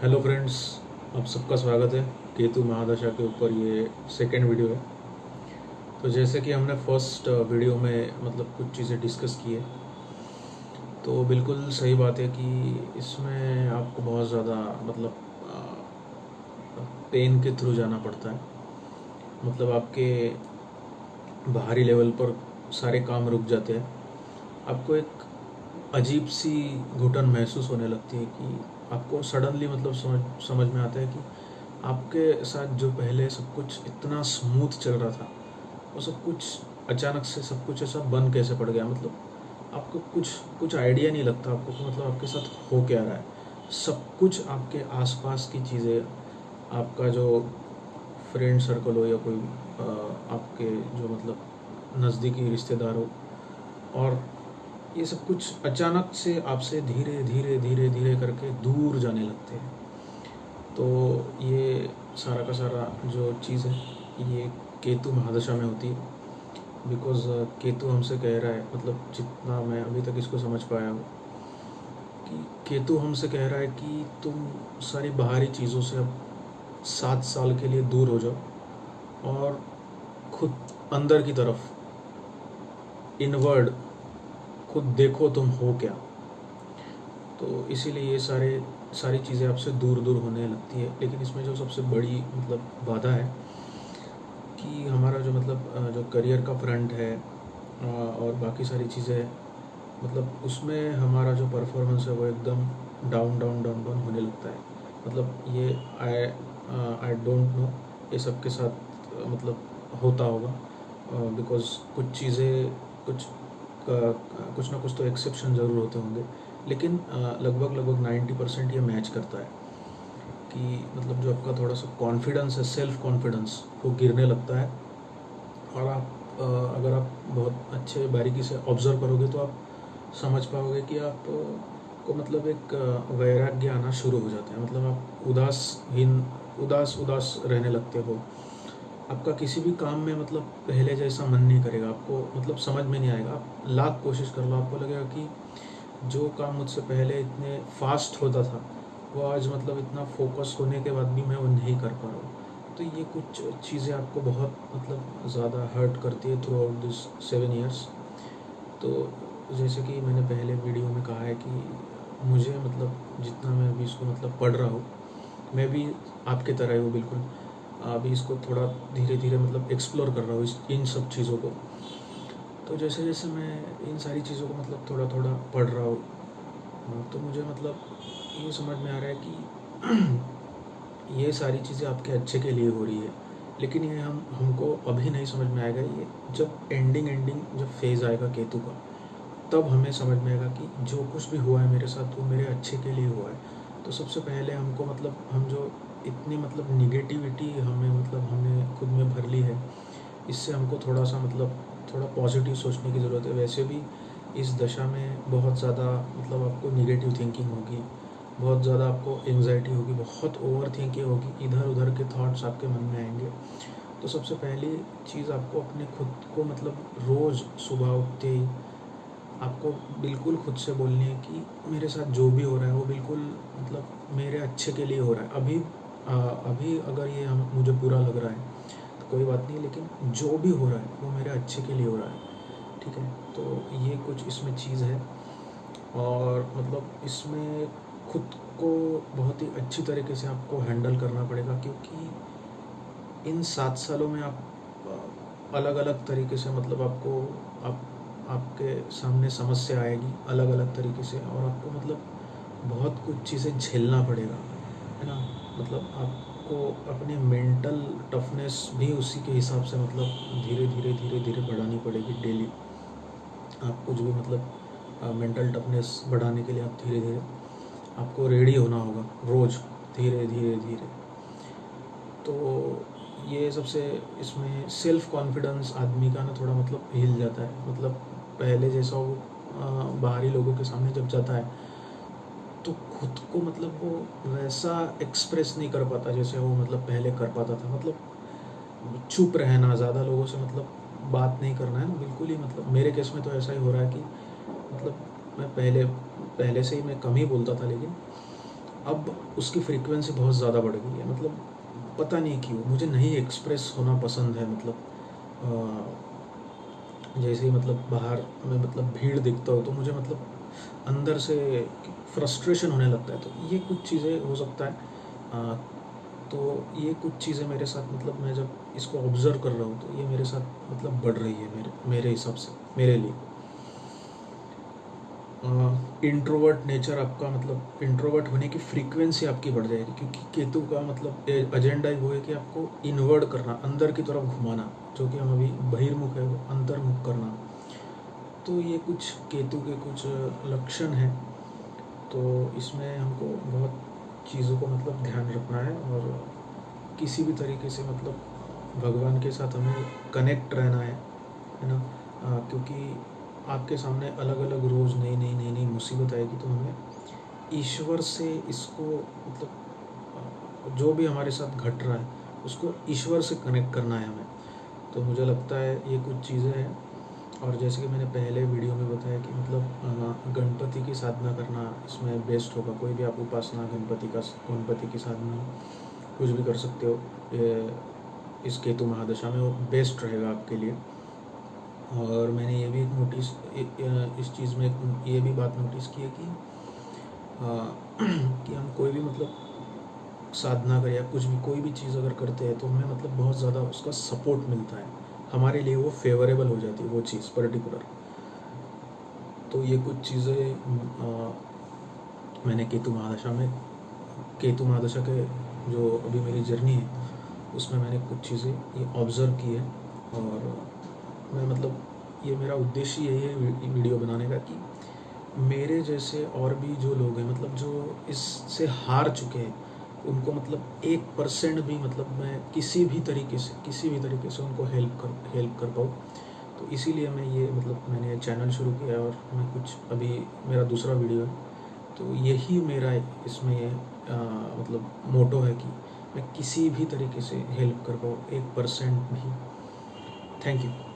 Hello friends, आप सबका स्वागत है। केतु महादशा के ऊपर ये सेकेंड वीडियो है। तो जैसे कि हमने फर्स्ट वीडियो में मतलब कुछ चीज़ें डिस्कस की है, तो बिल्कुल सही बात है कि इसमें आपको बहुत ज़्यादा मतलब पेन के थ्रू जाना पड़ता है। मतलब आपके बाहरी लेवल पर सारे काम रुक जाते हैं। आपको एक अजीब सी घुटन महसूस होने लगती है कि आपको सडनली मतलब समझ में आता है कि आपके साथ जो पहले सब कुछ इतना स्मूथ चल रहा था, वो सब कुछ अचानक से सब कुछ ऐसा बंद कैसे पड़ गया। मतलब आपको कुछ कुछ आइडिया नहीं लगता आपको कि मतलब आपके साथ हो क्या रहा है। सब कुछ आपके आसपास की चीज़ें, आपका जो फ्रेंड सर्कल हो या कोई आपके जो मतलब नज़दीकी रिश्तेदार हो, और ये सब कुछ अचानक से आपसे धीरे धीरे धीरे धीरे करके दूर जाने लगते हैं। तो ये सारा का सारा जो चीज़ है ये केतु महादशा में होती है। बिकॉज केतु हमसे कह रहा है, मतलब जितना मैं अभी तक इसको समझ पाया हूँ, कि केतु हमसे कह रहा है कि तुम सारी बाहरी चीज़ों से अब 7 साल के लिए दूर हो जाओ और खुद अंदर की तरफ, इनवर्ड, खुद देखो तुम हो क्या। तो इसीलिए ये सारी चीज़ें आपसे दूर दूर होने लगती है। लेकिन इसमें जो सबसे बड़ी मतलब बाधा है कि हमारा जो मतलब जो करियर का फ्रंट है और बाकी सारी चीज़ें, मतलब उसमें हमारा जो परफॉर्मेंस है वो एकदम डाउन डाउन डाउन डाउन होने लगता है। मतलब ये आई आई डोंट नो ये सबके साथ मतलब होता होगा। बिकॉज़ कुछ चीज़ें, कुछ कुछ ना कुछ तो एक्सेप्शन ज़रूर होते होंगे। लेकिन लगभग लगभग 90% ये मैच करता है कि मतलब जो आपका थोड़ा सा कॉन्फिडेंस है, सेल्फ कॉन्फिडेंस, वो गिरने लगता है। और आप अगर आप बहुत अच्छे बारीकी से ऑब्ज़र्व करोगे तो आप समझ पाओगे कि आप को मतलब एक वैराग्य आना शुरू हो जाता है। मतलब आप उदास उदास रहने लगते हो। आपका किसी भी काम में मतलब पहले जैसा मन नहीं करेगा, आपको मतलब समझ में नहीं आएगा। आप लाख कोशिश कर लो, आपको लगेगा कि जो काम मुझसे पहले इतने फास्ट होता था, वो आज मतलब इतना फोकस होने के बाद भी मैं वो नहीं कर पा रहा हूँ। तो ये कुछ चीज़ें आपको बहुत मतलब ज़्यादा हर्ट करती है थ्रू आउट दिस 7 ईयर्स। तो जैसे कि मैंने पहले वीडियो में कहा है कि मुझे मतलब जितना मैं अभी इसको मतलब पढ़ रहा हूँ, मैं भी आपके तरह ही हूँ बिल्कुल। अभी इसको थोड़ा धीरे धीरे मतलब एक्सप्लोर कर रहा हूँ इन सब चीज़ों को। तो जैसे जैसे मैं इन सारी चीज़ों को मतलब थोड़ा थोड़ा पढ़ रहा हूँ, तो मुझे मतलब ये समझ में आ रहा है कि ये सारी चीज़ें आपके अच्छे के लिए हो रही है। लेकिन ये हमको अभी नहीं समझ में आएगा। ये जब एंडिंग जब फेज़ आएगा केतु का, तब हमें समझ में आएगा कि जो कुछ भी हुआ है मेरे साथ वो मेरे अच्छे के लिए हुआ है। तो सबसे पहले हमको मतलब हम जो इतनी मतलब निगेटिविटी हमें मतलब हमने खुद में भर ली है, इससे हमको थोड़ा सा मतलब थोड़ा पॉजिटिव सोचने की ज़रूरत है। वैसे भी इस दशा में बहुत ज़्यादा मतलब आपको निगेटिव थिंकिंग होगी, बहुत ज़्यादा आपको एंग्जाइटी होगी, बहुत ओवर थिंकिंग होगी, इधर उधर के थॉट्स आपके मन में आएंगे। तो सबसे पहली चीज़ आपको अपने खुद को मतलब रोज़ सुबह उठते ही आपको बिल्कुल खुद से बोलनी है कि मेरे साथ जो भी हो रहा है वो बिल्कुल मतलब मेरे अच्छे के लिए हो रहा है। अभी अगर ये मुझे बुरा लग रहा है तो कोई बात नहीं, लेकिन जो भी हो रहा है वो मेरे अच्छे के लिए हो रहा है। ठीक है, तो ये कुछ इसमें चीज़ है। और मतलब इसमें खुद को बहुत ही अच्छी तरीके से आपको हैंडल करना पड़ेगा, क्योंकि इन 7 सालों में आप अलग अलग तरीके से मतलब आप आपके सामने समस्या आएगी अलग अलग तरीके से, और आपको मतलब बहुत कुछ चीज़ें झेलना पड़ेगा, है ना। मतलब आपको अपनी मेंटल टफनेस भी उसी के हिसाब से मतलब धीरे धीरे धीरे धीरे बढ़ानी पड़ेगी डेली। आप कुछ भी मतलब मेंटल टफनेस बढ़ाने के लिए आप धीरे धीरे आपको रेडी होना होगा रोज़, धीरे धीरे धीरे। तो ये सबसे इसमें सेल्फ कॉन्फिडेंस आदमी का ना थोड़ा मतलब हिल जाता है। मतलब पहले जैसा वो बाहरी लोगों के सामने जब जाता है तो खुद को मतलब वो वैसा एक्सप्रेस नहीं कर पाता जैसे वो मतलब पहले कर पाता था। मतलब चुप रहना, ज़्यादा लोगों से मतलब बात नहीं करना है ना, बिल्कुल ही। मतलब मेरे केस में तो ऐसा ही हो रहा है कि मतलब मैं पहले पहले से ही मैं कम ही बोलता था, लेकिन अब उसकी फ्रीक्वेंसी बहुत ज़्यादा बढ़ गई है। मतलब पता नहीं क्यों मुझे नहीं एक्सप्रेस होना पसंद है। मतलब जैसे ही मतलब बाहर में मतलब भीड़ दिखता हो तो मुझे मतलब अंदर से फ्रस्ट्रेशन होने लगता है। तो ये कुछ चीज़ें हो सकता है। तो ये कुछ चीज़ें मेरे साथ मतलब मैं जब इसको ऑब्ज़र्व कर रहा हूँ तो ये मेरे साथ मतलब बढ़ रही है मेरे हिसाब से, मेरे लिए। इंट्रोवर्ट नेचर आपका मतलब इंट्रोवर्ट होने की फ्रीक्वेंसी आपकी बढ़ जाएगी, क्योंकि केतु का मतलब एजेंडा ही वो है कि आपको इनवर्ड करना, अंदर की तरफ घुमाना। जो कि हम अभी बहिर्मुख है वो अंतर्मुख करना। तो ये कुछ केतु के कुछ लक्षण हैं। तो इसमें हमको बहुत चीज़ों को मतलब ध्यान रखना है, और किसी भी तरीके से मतलब भगवान के साथ हमें कनेक्ट रहना है ना। क्योंकि आपके सामने अलग अलग रोज़ नई नई नई नई मुसीबत आएगी, तो हमें ईश्वर से इसको मतलब जो भी हमारे साथ घट रहा है उसको ईश्वर से कनेक्ट करना है हमें। तो मुझे लगता है ये कुछ चीज़ें हैं। और जैसे कि मैंने पहले वीडियो में बताया कि मतलब गणपति की साधना करना इसमें बेस्ट होगा। कोई भी आप उपासना गणपति की साधना कुछ भी कर सकते हो। इस केतु महादशा में वो बेस्ट रहेगा आपके लिए। और मैंने ये भी नोटिस इस चीज़ में ये भी बात नोटिस की है कि हम कोई भी मतलब साधना करें या कुछ भी कोई भी चीज़ अगर करते हैं तो हमें मतलब बहुत ज़्यादा उसका सपोर्ट मिलता है, हमारे लिए वो फेवरेबल हो जाती है वो चीज़ पर्टिकुलर। तो ये कुछ चीज़ें मैंने केतु महादशा के जो अभी मेरी जर्नी है उसमें मैंने कुछ चीज़ें ये ऑब्ज़र्व की है। और मैं मतलब ये मेरा उद्देश्य यही है वीडियो बनाने का कि मेरे जैसे और भी जो लोग हैं मतलब जो इससे हार चुके हैं उनको मतलब 1% भी मतलब मैं किसी भी तरीके से उनको हेल्प कर पाऊँ। तो इसीलिए मैं ये मतलब मैंने चैनल शुरू किया और मैं कुछ अभी मेरा दूसरा वीडियो है। तो यही मेरा इसमें मतलब मोटो है कि मैं किसी भी तरीके से हेल्प कर पाऊँ 1% भी। Thank you.